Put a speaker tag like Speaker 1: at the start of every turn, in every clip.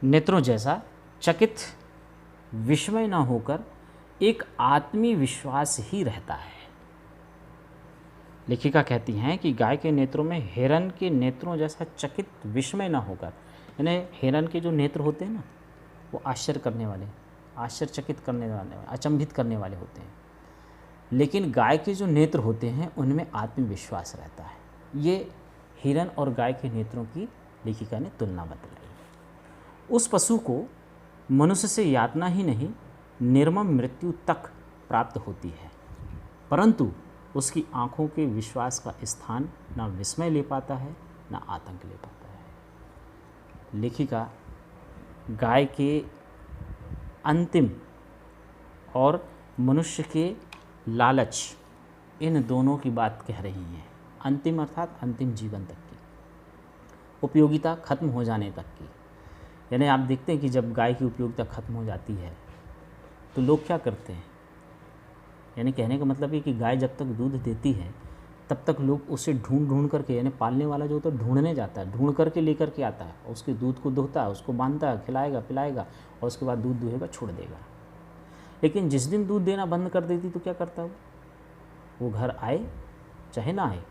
Speaker 1: नेत्रों जैसा चकित विस्मय न होकर एक आत्मीय विश्वास ही रहता है। लेखिका कहती हैं कि गाय के नेत्रों में हिरन के नेत्रों जैसा चकित विस्मय न होकर, यानी हिरन के जो नेत्र होते हैं ना, वो आश्चर्य करने वाले, आश्चर्यचकित करने वाले, अचंभित करने वाले होते हैं, लेकिन गाय के जो नेत्र होते हैं उनमें आत्मविश्वास रहता है। ये हिरन और गाय के नेत्रों की लेखिका ने तुलना बतलाई। उस पशु को मनुष्य से यातना ही नहीं, निर्मम मृत्यु तक प्राप्त होती है, परंतु उसकी आँखों के विश्वास का स्थान ना विस्मय ले पाता है, ना आतंक ले पाता है। लेखिका गाय के अंतिम और मनुष्य के लालच, इन दोनों की बात कह रही हैं। अंतिम अर्थात अंतिम जीवन तक की, उपयोगिता खत्म हो जाने तक की। यानी आप देखते हैं कि जब गाय की उपयोगिता खत्म हो जाती है तो लोग क्या करते हैं, यानी कहने का मतलब है कि गाय जब तक दूध देती है तब तक लोग उसे ढूंढ ढूंढ करके, यानी पालने वाला जो होता है ढूंढने जाता है, ढूंढ करके लेकर के आता है, उसके दूध को दोहता है, उसको बांधता है, खिलाएगा पिलाएगा और उसके बाद दूध दुहेगा, छोड़ देगा। लेकिन जिस दिन दूध देना बंद कर देती तो क्या करता है वो घर आए चाहे ना आए,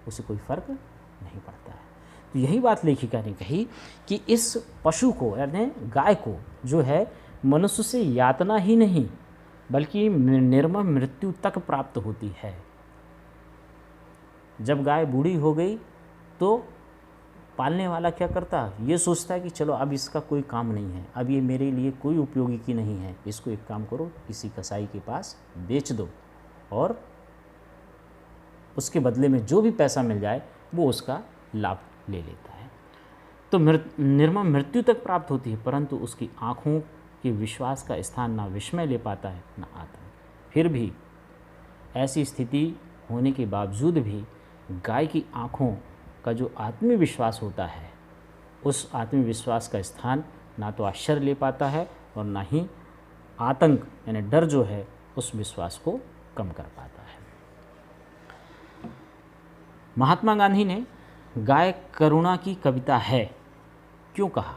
Speaker 1: उसे कोई फ़र्क नहीं पड़ता है। तो यही बात लेखिका ने कही कि इस पशु को, यानी गाय को जो है, मनुष्य से यातना ही नहीं बल्कि निर्मम मृत्यु तक प्राप्त होती है। जब गाय बूढ़ी हो गई तो पालने वाला क्या करता, ये सोचता है कि चलो अब इसका कोई काम नहीं है, अब ये मेरे लिए कोई उपयोगी की नहीं है, इसको एक काम करो, किसी कसाई के पास बेच दो और उसके बदले में जो भी पैसा मिल जाए वो उसका लाभ ले लेता है। तो निर्मम मृत्यु तक प्राप्त होती है, परंतु उसकी आँखों के विश्वास का स्थान ना विस्मय ले पाता है, ना आतंक। फिर भी ऐसी स्थिति होने के बावजूद भी गाय की आँखों का जो आत्मविश्वास होता है, उस आत्मविश्वास का स्थान ना तो आश्चर्य ले पाता है और ना ही आतंक यानी डर जो है उस विश्वास को कम कर पाता है। महात्मा गांधी ने गाय करुणा की कविता है क्यों कहा,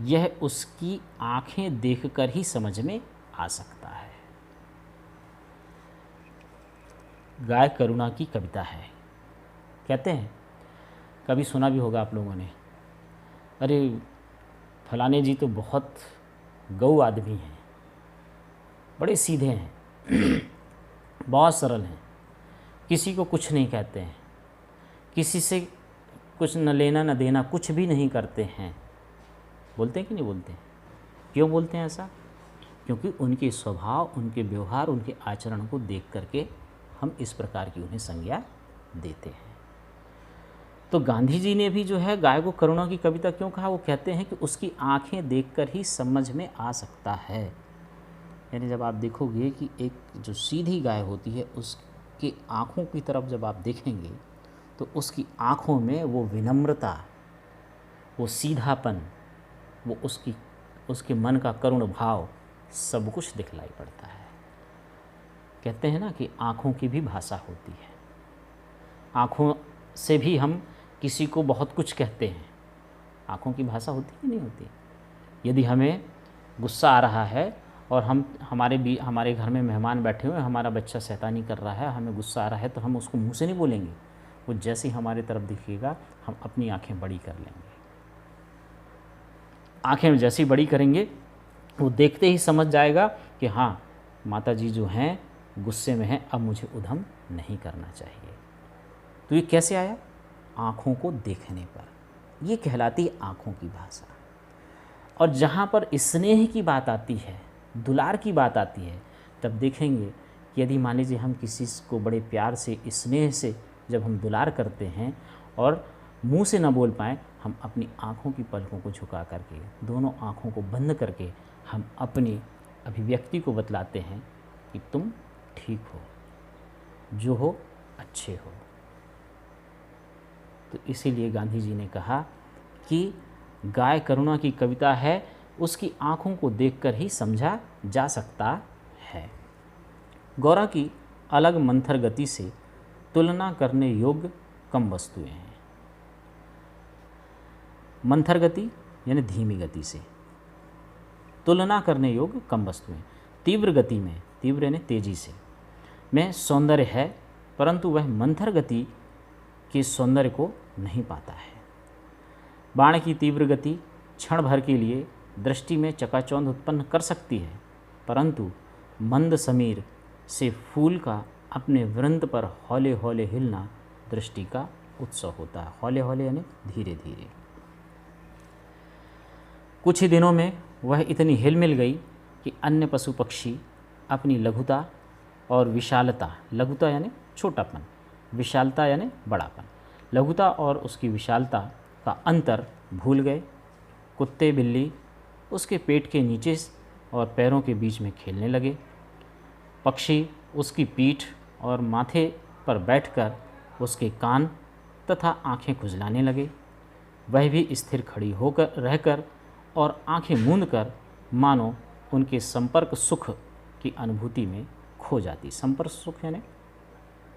Speaker 1: यह उसकी आंखें देखकर ही समझ में आ सकता है। गाय करुणा की कविता है, कहते हैं, कभी सुना भी होगा आप लोगों ने, अरे फलाने जी तो बहुत गौ आदमी हैं, बड़े सीधे हैं, बहुत सरल हैं, किसी को कुछ नहीं कहते हैं, किसी से कुछ न लेना न देना, कुछ भी नहीं करते हैं। बोलते हैं कि नहीं बोलते हैं? क्यों बोलते हैं ऐसा? क्योंकि उनके स्वभाव, उनके व्यवहार, उनके आचरण को देख करके हम इस प्रकार की उन्हें संज्ञा देते हैं। तो गांधी जी ने भी जो है गाय को करुणा की कविता क्यों कहा, वो कहते हैं कि उसकी आंखें देखकर ही समझ में आ सकता है। यानी जब आप देखोगे कि एक जो सीधी गाय होती है उसकी आँखों की तरफ जब आप देखेंगे तो उसकी आँखों में वो विनम्रता, वो सीधापन, वो उसके मन का करुण भाव सब कुछ दिखलाई पड़ता है। कहते हैं ना कि आँखों की भी भाषा होती है, आँखों से भी हम किसी को बहुत कुछ कहते हैं। आँखों की भाषा होती है कि नहीं होती? यदि हमें गुस्सा आ रहा है और हमारे घर में मेहमान बैठे हुए हैं, हमारा बच्चा शैतानी कर रहा है, हमें गुस्सा आ रहा है, तो हम उसको मुंह से नहीं बोलेंगे, वो जैसे ही हमारे तरफ दिखेगा हम अपनी आंखें बड़ी कर लेंगे। आंखें जैसी बड़ी करेंगे वो देखते ही समझ जाएगा कि हाँ, माता जी जो हैं गुस्से में हैं, अब मुझे उधम नहीं करना चाहिए। तो ये कैसे आया? आँखों को देखने पर। ये कहलाती है आँखों की भाषा। और जहाँ पर स्नेह की बात आती है, दुलार की बात आती है, तब देखेंगे कि यदि मान लीजिए हम किसी को बड़े प्यार से, स्नेह से जब हम दुलार करते हैं और मुंह से ना बोल पाएँ, हम अपनी आँखों की पलकों को झुका करके, दोनों आँखों को बंद करके हम अपनी अभिव्यक्ति को बतलाते हैं कि तुम ठीक हो, जो हो अच्छे हो। तो इसीलिए गांधी जी ने कहा कि गाय करुणा की कविता है, उसकी आँखों को देखकर ही समझा जा सकता है। गौरा की अलग मंथर गति से तुलना करने योग्य कम वस्तुएं हैं। मंथर गति यानी धीमी गति से, तुलना करने योग्य कम वस्तुएं। तीव्र गति में, तीव्र यानी तेजी से, में सौंदर्य है, परंतु वह मंथर गति के सौंदर्य को नहीं पाता है। बाण की तीव्र गति क्षण भर के लिए दृष्टि में चकाचौंध उत्पन्न कर सकती है, परंतु मंद समीर से फूल का अपने वृंत पर हौले हौले हिलना दृष्टि का उत्सव होता है। हौले हौले यानी धीरे धीरे। कुछ ही दिनों में वह इतनी हिल मिल गई कि अन्य पशु पक्षी अपनी लघुता और विशालता, लघुता यानी छोटापन, विशालता यानी बड़ापन, लघुता और उसकी विशालता का अंतर भूल गए। कुत्ते बिल्ली उसके पेट के नीचे और पैरों के बीच में खेलने लगे। पक्षी उसकी पीठ और माथे पर बैठकर उसके कान तथा आंखें खुजलाने लगे। वह भी स्थिर खड़ी होकर रहकर और आंखें मूंदकर मानो उनके संपर्क सुख की अनुभूति में खो जाती। संपर्क सुख यानी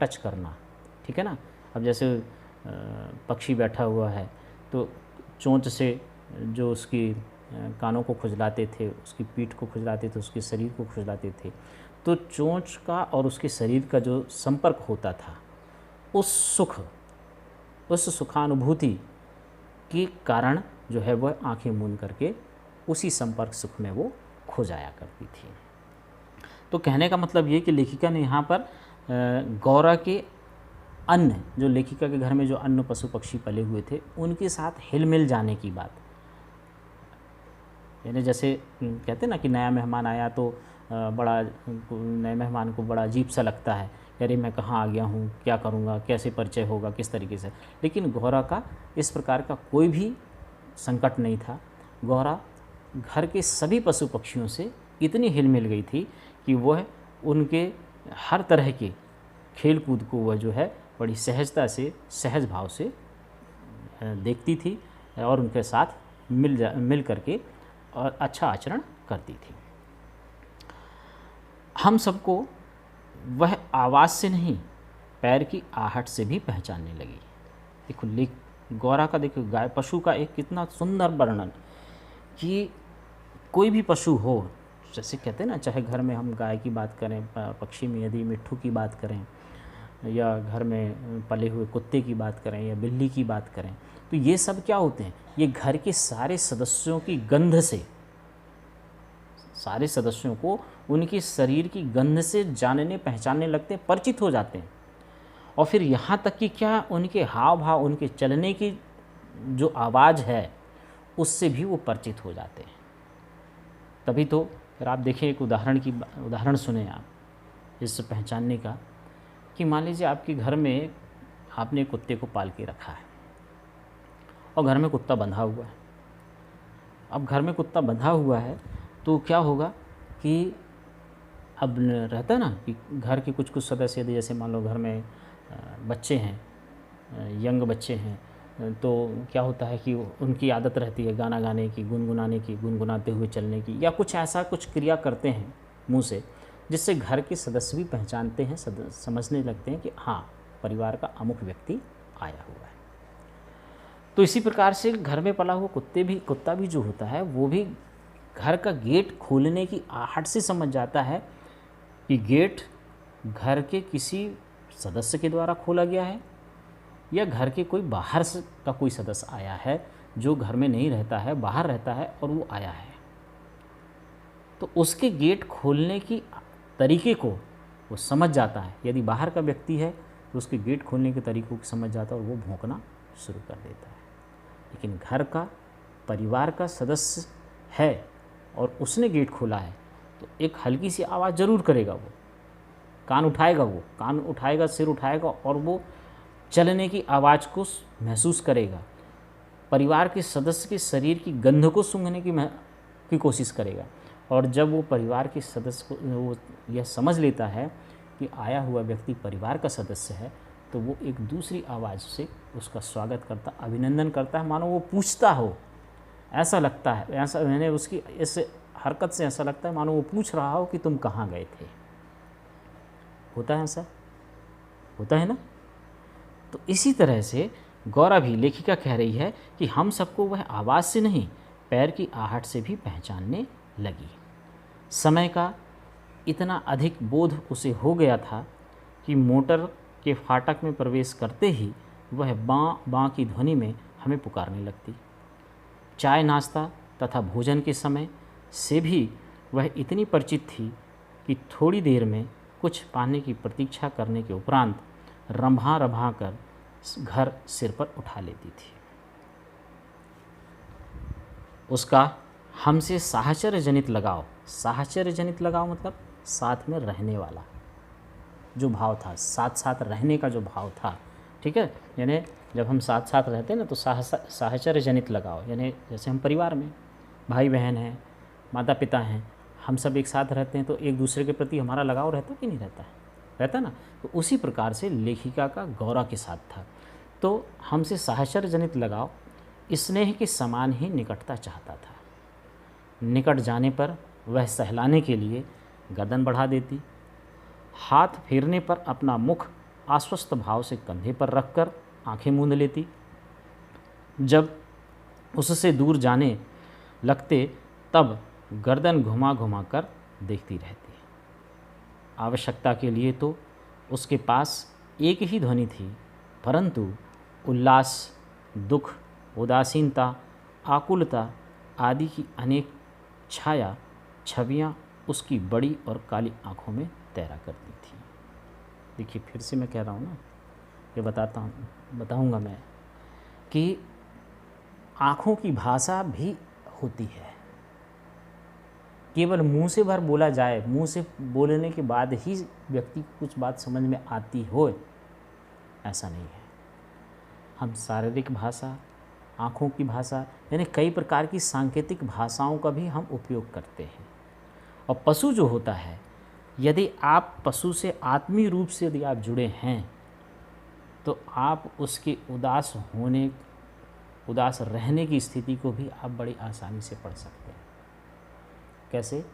Speaker 1: टच करना, ठीक है ना। अब जैसे पक्षी बैठा हुआ है तो चोंच से जो उसकी कानों को खुजलाते थे, उसकी पीठ को खुजलाते थे, उसके शरीर को खुजलाते थे, तो चोंच का और उसके शरीर का जो संपर्क होता था, उस सुख, उस सुखानुभूति के कारण जो है वह आंखें मूंद करके उसी संपर्क सुख में वो खो जाया करती थी। तो कहने का मतलब ये कि लेखिका ने यहाँ पर गौरा के अन्य, जो लेखिका के घर में जो अन्य पशु पक्षी पले हुए थे, उनके साथ हिलमिल जाने की बात, यानी जैसे कहते हैं ना कि नया मेहमान आया तो बड़ा, नए मेहमान को बड़ा अजीब सा लगता है, अरे मैं कहाँ आ गया हूँ, क्या करूँगा, कैसे परिचय होगा, किस तरीके से। लेकिन गौरा का इस प्रकार का कोई भी संकट नहीं था। गौरा घर के सभी पशु पक्षियों से इतनी हिल मिल गई थी कि वह उनके हर तरह के खेल कूद को वह जो है बड़ी सहजता से, सहज भाव से देखती थी और उनके साथ मिल करके और अच्छा आचरण करती थी। हम सबको वह आवाज़ से नहीं, पैर की आहट से भी पहचानने लगी। देखो गौरा का, देखो गाय पशु का एक कितना सुंदर वर्णन कि कोई भी पशु हो, जैसे कहते हैं ना, चाहे घर में हम गाय की बात करें, पक्षी में यदि मिट्ठू की बात करें, या घर में पले हुए कुत्ते की बात करें, या बिल्ली की बात करें, तो ये सब क्या होते हैं, ये घर के सारे सदस्यों की गंध से, सारे सदस्यों को उनके शरीर की गंध से जानने पहचानने लगते हैं, परिचित हो जाते हैं। और फिर यहाँ तक कि क्या, उनके हाव भाव, उनके चलने की जो आवाज़ है उससे भी वो परिचित हो जाते हैं। तभी तो फिर आप देखिए, एक उदाहरण सुने आप इस पहचानने का, कि मान लीजिए आपके घर में आपने कुत्ते को पाल के रखा है और घर में कुत्ता बंधा हुआ है। अब घर में कुत्ता बंधा हुआ है तो क्या होगा कि अब रहता है ना कि घर के कुछ सदस्य, यदि जैसे मान लो घर में बच्चे हैं, यंग बच्चे हैं, तो क्या होता है कि उनकी आदत रहती है गाना गाने की, गुनगुनाने की, गुनगुनाते हुए चलने की, या कुछ ऐसा कुछ क्रिया करते हैं मुंह से, जिससे घर के सदस्य भी पहचानते हैं, समझने लगते हैं कि हाँ, परिवार का अमुक व्यक्ति आया हुआ है। तो इसी प्रकार से घर में पला हुआ कुत्ता भी जो होता है, वो भी घर का गेट खोलने की आहट से समझ जाता है कि गेट घर के किसी सदस्य के द्वारा खोला गया है, या घर के कोई बाहर से का कोई सदस्य आया है जो घर में नहीं रहता है, बाहर रहता है और वो आया है। तो उसके गेट खोलने की तरीके को वो समझ जाता है। यदि बाहर का व्यक्ति है तो उसके गेट खोलने के तरीकों को समझ जाता है और वो भौंकना शुरू कर देता है। लेकिन घर का, परिवार का सदस्य है और उसने गेट खोला है तो एक हल्की सी आवाज़ ज़रूर करेगा, वो कान उठाएगा, सिर उठाएगा और वो चलने की आवाज़ को महसूस करेगा। परिवार के सदस्य के शरीर की गंध को सूंघने की कोशिश करेगा। और जब वो परिवार के सदस्य को वो यह समझ लेता है कि आया हुआ व्यक्ति परिवार का सदस्य है, तो वो एक दूसरी आवाज़ से उसका स्वागत करता, अभिनंदन करता है, मानो वो पूछता हो, ऐसा लगता है। ऐसा मैंने उसकी इस हरकत से ऐसा लगता है मानो वो पूछ रहा हो कि तुम कहाँ गए थे। होता है ऐसा, होता है ना। तो इसी तरह से गौरा भी, लेखिका कह रही है कि हम सबको वह आवाज़ से नहीं, पैर की आहट से भी पहचानने लगी। समय का इतना अधिक बोध उसे हो गया था कि मोटर के फाटक में प्रवेश करते ही वह बाँ बाँ की ध्वनि में हमें पुकारने लगती। चाय नाश्ता तथा भोजन के समय से भी वह इतनी परिचित थी कि थोड़ी देर में कुछ पाने की प्रतीक्षा करने के उपरांत रंभा रंभा कर घर सिर पर उठा लेती थी। उसका हमसे साहचर्य जनित लगाव मतलब साथ में रहने वाला जो भाव था, साथ साथ रहने का जो भाव था, ठीक है। यानी जब हम साथ साथ रहते हैं ना तो साहचर्य जनित लगाव, यानी जैसे हम परिवार में भाई बहन हैं, माता पिता हैं, हम सब एक साथ रहते हैं तो एक दूसरे के प्रति हमारा लगाव रहता कि नहीं रहता है, रहता ना। तो उसी प्रकार से लेखिका का गौरा के साथ था। तो हमसे साहचर्य जनित लगाव स्नेह के समान ही निकटता चाहता था। निकट जाने पर वह सहलाने के लिए गर्दन बढ़ा देती, हाथ फेरने पर अपना मुख आश्वस्त भाव से कंधे पर रखकर आंखें मूंद लेती। जब उससे दूर जाने लगते तब गर्दन घुमा घुमा कर देखती रहती। आवश्यकता के लिए तो उसके पास एक ही ध्वनि थी, परंतु उल्लास, दुख, उदासीनता, आकुलता आदि की अनेक छवियाँ उसकी बड़ी और काली आँखों में तैरा करती थी। देखिए फिर से मैं कह रहा हूँ ना, ये बताऊँगा मैं कि आँखों की भाषा भी होती है। केवल मुंह से भर बोला जाए, मुंह से बोलने के बाद ही व्यक्ति को कुछ बात समझ में आती हो, ऐसा नहीं है। हम शारीरिक भाषा, आँखों की भाषा, यानी कई प्रकार की सांकेतिक भाषाओं का भी हम उपयोग करते हैं। और पशु जो होता है, यदि आप पशु से आत्मीय रूप से यदि आप जुड़े हैं तो आप उसके उदास रहने की स्थिति को भी आप बड़ी आसानी से पढ़ सकते हैं। कैसे?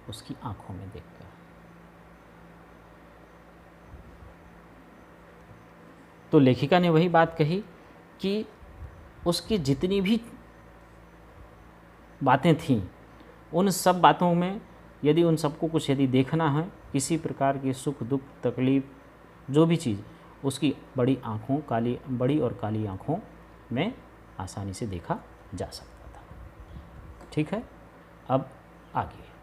Speaker 1: उसकी आँखों में देखकर। तो लेखिका ने वही बात कही कि उसकी जितनी भी बातें थीं, उन सब बातों में यदि उन सबको कुछ यदि देखना है, किसी प्रकार की सुख दुख तकलीफ़ जो भी चीज़, उसकी बड़ी और काली आँखों में आसानी से देखा जा सकता था। ठीक है, अब आगे